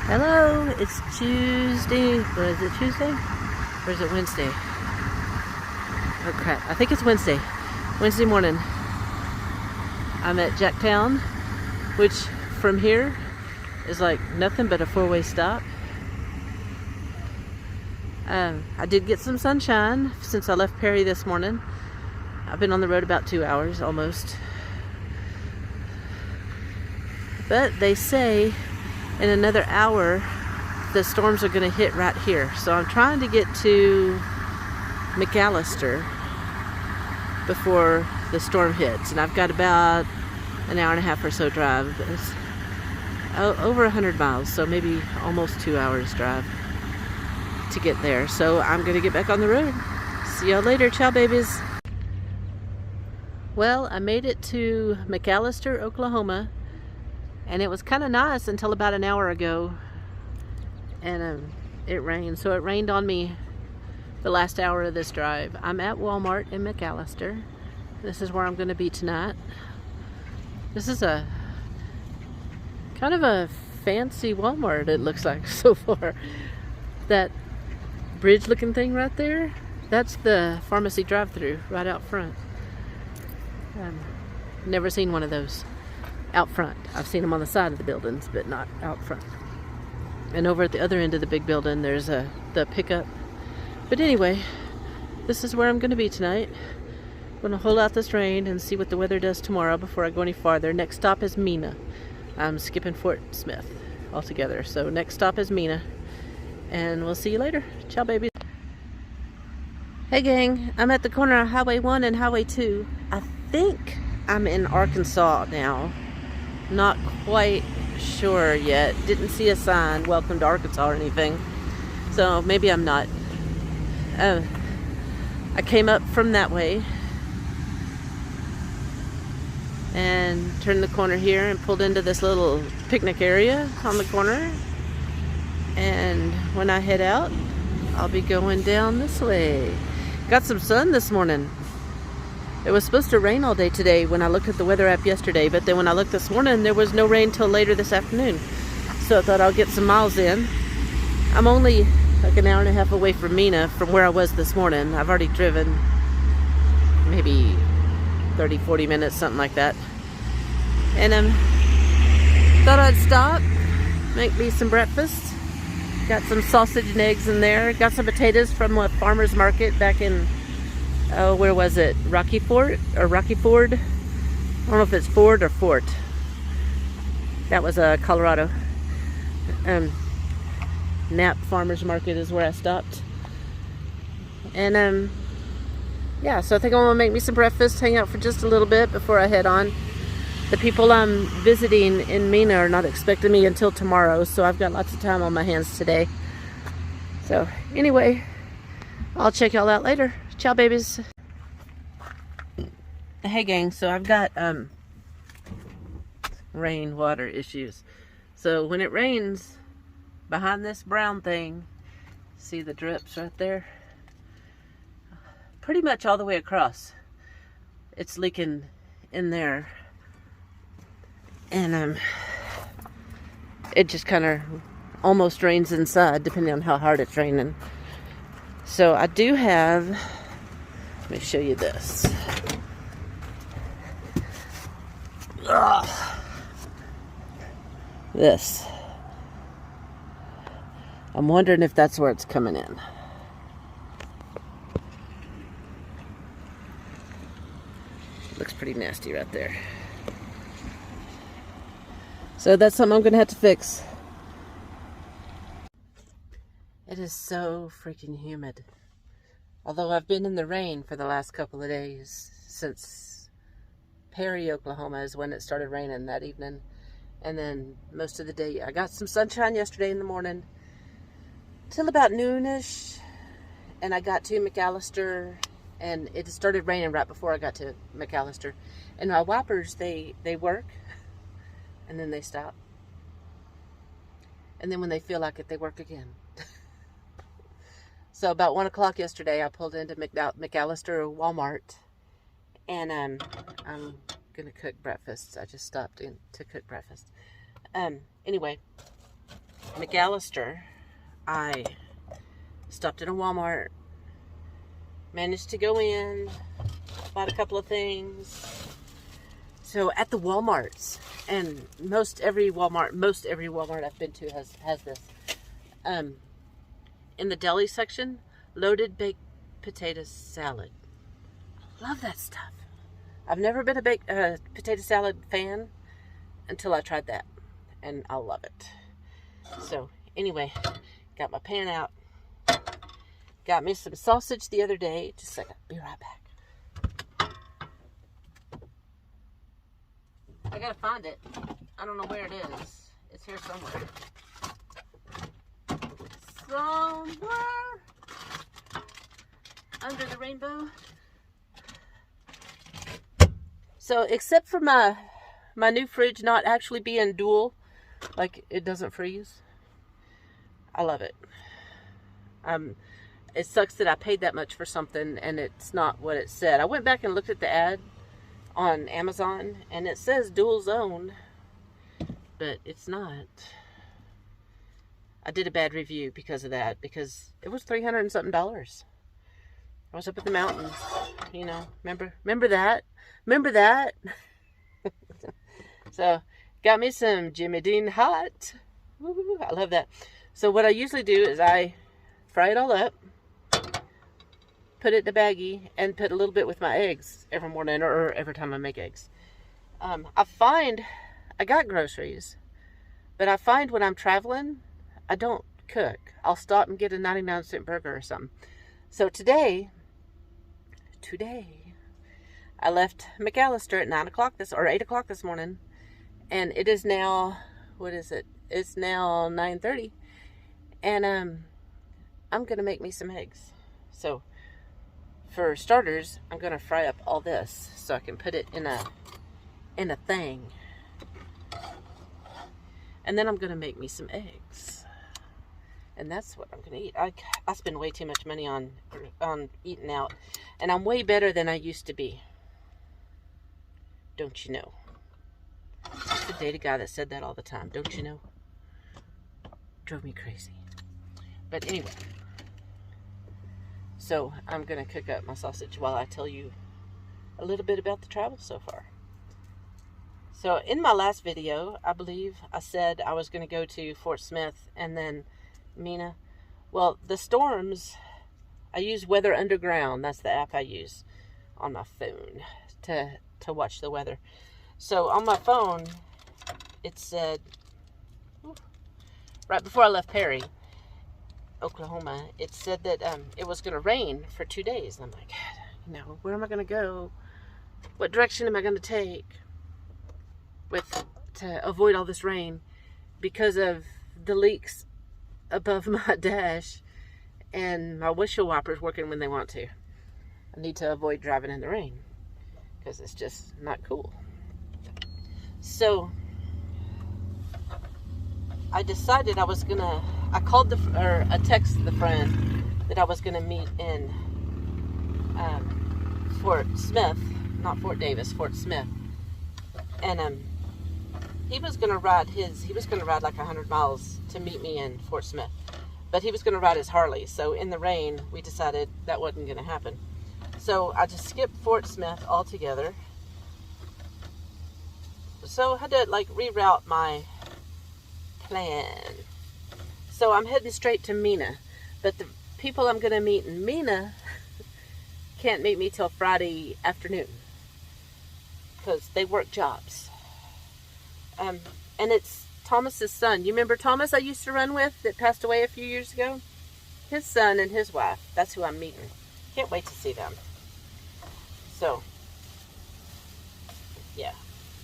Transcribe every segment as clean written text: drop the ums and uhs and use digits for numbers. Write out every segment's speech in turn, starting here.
Hello, it's Tuesday. What is it, Tuesday? Or is it Wednesday? Oh crap, I think it's Wednesday. Wednesday morning. I'm at Jacktown, which from here is like nothing but a four-way stop. I did get some sunshine since I left Perry this morning. I've been on the road about 2 hours almost. But they say in another hour the storms are going to hit right here. So I'm trying to get to McAllister before the storm hits. And I've got about an hour and a half or so drive. It's over 100 miles, so maybe almost 2 hours drive to get there. So I'm going to get back on the road. See y'all later. Ciao, babies. Well, I made it to McAllister, Oklahoma. And it was kind of nice until about an hour ago. And it rained. So it rained on me the last hour of this drive. I'm at Walmart in McAllister. This is where I'm going to be tonight. This is a kind of a fancy Walmart, it looks like so far. That bridge looking thing right there, that's the pharmacy drive-thru right out front. Never seen one of those out front. I've seen them on the side of the buildings, but not out front. And over at the other end of the big building, there's the pickup. But anyway, this is where I'm going to be tonight. I'm going to hold out this rain and see what the weather does tomorrow before I go any farther. Next stop is Mena. I'm skipping Fort Smith altogether. So next stop is Mena. And we'll see you later. Ciao, baby. Hey, gang. I'm at the corner of Highway 1 and Highway 2. I think I'm in Arkansas now. Not quite sure yet. Didn't see a sign, welcome to Arkansas or anything. So maybe I'm not. I came up from that way and turned the corner here and pulled into this little picnic area on the corner. And when I head out, I'll be going down this way. Got some sun this morning. It was supposed to rain all day today when I looked at the weather app yesterday, but then when I looked this morning, there was no rain till later this afternoon. So I thought I'll get some miles in. I'm only like an hour and a half away from Mena from where I was this morning. I've already driven maybe 30, 40 minutes, something like that. And thought I'd stop, make me some breakfast. Got some sausage and eggs in there. Got some potatoes from a farmer's market back in, where was it? Rocky Ford? I don't know if it's Ford or Fort. That was Colorado. Knapp Farmer's Market is where I stopped. And yeah, so I think I'm gonna make me some breakfast, hang out for just a little bit before I head on. The people I'm visiting in Mena are not expecting me until tomorrow, so I've got lots of time on my hands today. So anyway, I'll check y'all out later. Ciao, babies. Hey, gang, so I've got rainwater issues. So when it rains, behind this brown thing, see the drips right there? Pretty much all the way across. It's leaking in there. And it just kind of almost rains inside, depending on how hard it's raining. So I do have, let me show you this. Ugh. This. I'm wondering if that's where it's coming in. Looks pretty nasty right there. So that's something I'm going to have to fix. It is so freaking humid. Although I've been in the rain for the last couple of days. Since Perry, Oklahoma is when it started raining that evening. And then most of the day. I got some sunshine yesterday in the morning. Till about noonish. And I got to McAllister. And it started raining right before I got to McAllister. And my wipers, they work. And then they stop. And then when they feel like it, they work again. So about 1 o'clock yesterday, I pulled into McAllister Walmart. And I'm going to cook breakfast. I just stopped in to cook breakfast. Anyway, McAllister, I stopped in a Walmart, managed to go in, bought a couple of things. So at the Walmarts, and most every Walmart I've been to has this. In the deli section, loaded baked potato salad. I love that stuff. I've never been a baked potato salad fan until I tried that, and I love it. So anyway, got my pan out. Got me some sausage the other day. Just a second, be right back. I gotta find it. I don't know where it is. It's here somewhere. Somewhere under the rainbow. So except for my new fridge not actually being dual, like it doesn't freeze, I love it. It sucks that I paid that much for something and it's not what it said. I went back and looked at the ad on Amazon and it says dual zone, but it's not. I did a bad review because of that, because it was $300 and something. I was up in the mountains, you know. Remember that? So, got me some Jimmy Dean hot. Woo, I love that. So what I usually do is I fry it all up, put it in a baggie, and put a little bit with my eggs every morning or every time I make eggs. I got groceries, but I find when I'm traveling, I don't cook. I'll stop and get a 99-cent burger or something. So today, I left McAllister at 8 o'clock this morning, and it is now, what is it? It's now 9:30, and I'm gonna make me some eggs. So for starters, I'm gonna fry up all this so I can put it in a thing, and then I'm gonna make me some eggs. And that's what I'm going to eat. I spend way too much money on eating out. And I'm way better than I used to be. Don't you know? I used to date a guy that said that all the time. Don't you know? Drove me crazy. But anyway. So I'm going to cook up my sausage while I tell you a little bit about the travel so far. So in my last video, I believe I said I was going to go to Fort Smith and then Mina. Well, the storms, I use Weather Underground. That's the app I use on my phone to watch the weather. So on my phone, it said, right before I left Perry, Oklahoma, it said that it was going to rain for 2 days. And I'm like, you know, where am I going to go? What direction am I going to take to avoid all this rain because of the leaks above my dash and my windshield wipers working when they want to. I need to avoid driving in the rain because it's just not cool. So I decided I called I texted the friend that I was gonna meet in Fort Smith, not Fort Davis, Fort Smith, and he was gonna ride like 100 miles to meet me in Fort Smith, but he was gonna ride his Harley. So in the rain, we decided that wasn't gonna happen. So I just skipped Fort Smith altogether. So I had to like reroute my plan. So I'm heading straight to Mina, but the people I'm gonna meet in Mina can't meet me till Friday afternoon because they work jobs. And it's Thomas's son. You remember Thomas I used to run with that passed away a few years ago? His son and his wife. That's who I'm meeting. Can't wait to see them. So, yeah.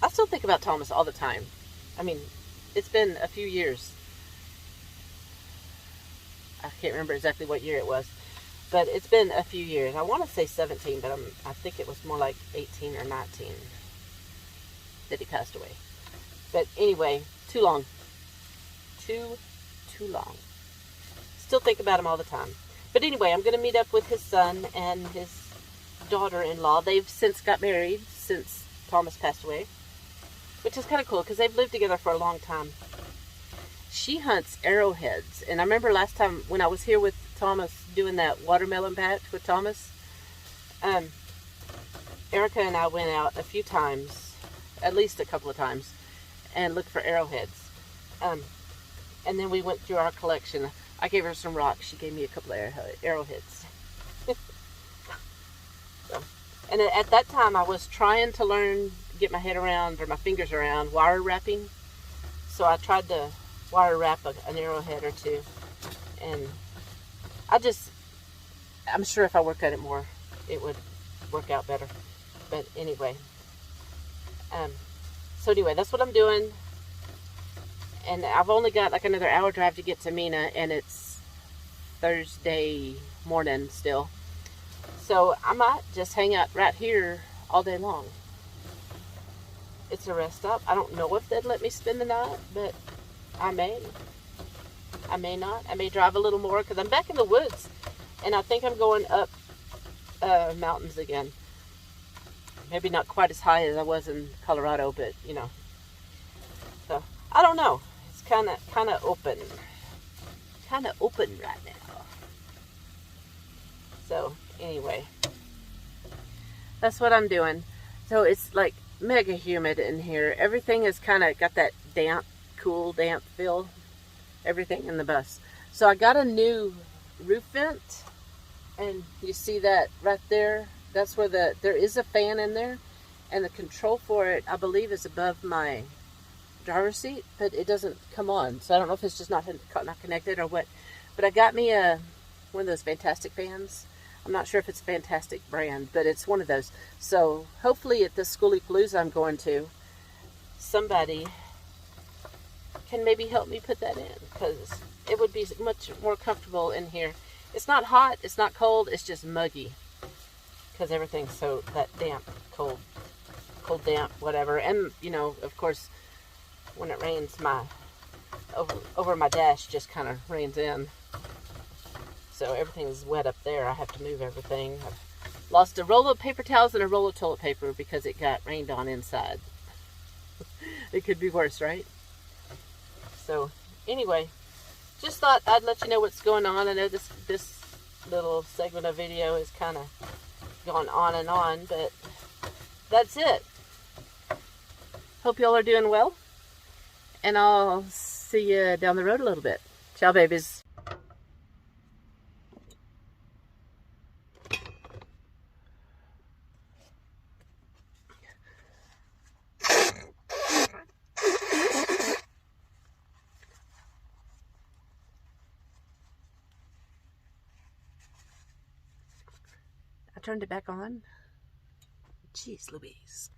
I still think about Thomas all the time. I mean, it's been a few years. I can't remember exactly what year it was. But it's been a few years. I want to say 17, but I think it was more like 18 or 19 that he passed away. But anyway, too long. Too long. Still think about him all the time. But anyway, I'm going to meet up with his son and his daughter-in-law. They've since got married since Thomas passed away, which is kind of cool because they've lived together for a long time. she hunts arrowheads. And I remember last time when I was here with Thomas doing that watermelon patch with Thomas, Erica and I went out a few times, at least a couple of times, and looked for arrowheads. And then we went through our collection. I gave her some rocks. She gave me a couple of arrowheads. So, and at that time, I was trying to learn, get my head around, or my fingers around, wire wrapping. So I tried to wire wrap an arrowhead or two. And I'm sure if I worked at it more, it would work out better. But anyway. So anyway, that's what I'm doing. And I've only got like another hour drive to get to Mina, and it's Thursday morning still. So I might just hang out right here all day long. It's a rest stop. I don't know if they'd let me spend the night, but I may. I may not. I may drive a little more because I'm back in the woods, and I think I'm going up mountains again. Maybe not quite as high as I was in Colorado, but you know. So I don't know. It's kind of open right now. So anyway, that's what I'm doing. So it's like mega humid in here. Everything is kind of got that damp, cool, damp feel. Everything in the bus. So I got a new roof vent, and you see that right there. That's where there is a fan in there, and the control for it, I believe, is above my driver's seat, but it doesn't come on. So I don't know if it's just not connected or what. But I got me one of those Fantastic fans. I'm not sure if it's a Fantastic brand, but it's one of those. So hopefully at this Schoolie Palooza I'm going to, somebody can maybe help me put that in, because it would be much more comfortable in here. It's not hot, it's not cold, it's just muggy, because everything's so that damp, cold, damp, whatever. And you know, of course, when it rains, my over my dash just kind of rains in, so everything's wet up there. I have to move everything. I've lost a roll of paper towels and a roll of toilet paper because it got rained on inside. It could be worse, right? So anyway, just thought I'd let you know what's going on. I know this little segment of video is kind of going on and on, but that's it. Hope y'all are doing well, and I'll see you down the road a little bit. Ciao, babies. I turned it back on. Jeez Louise.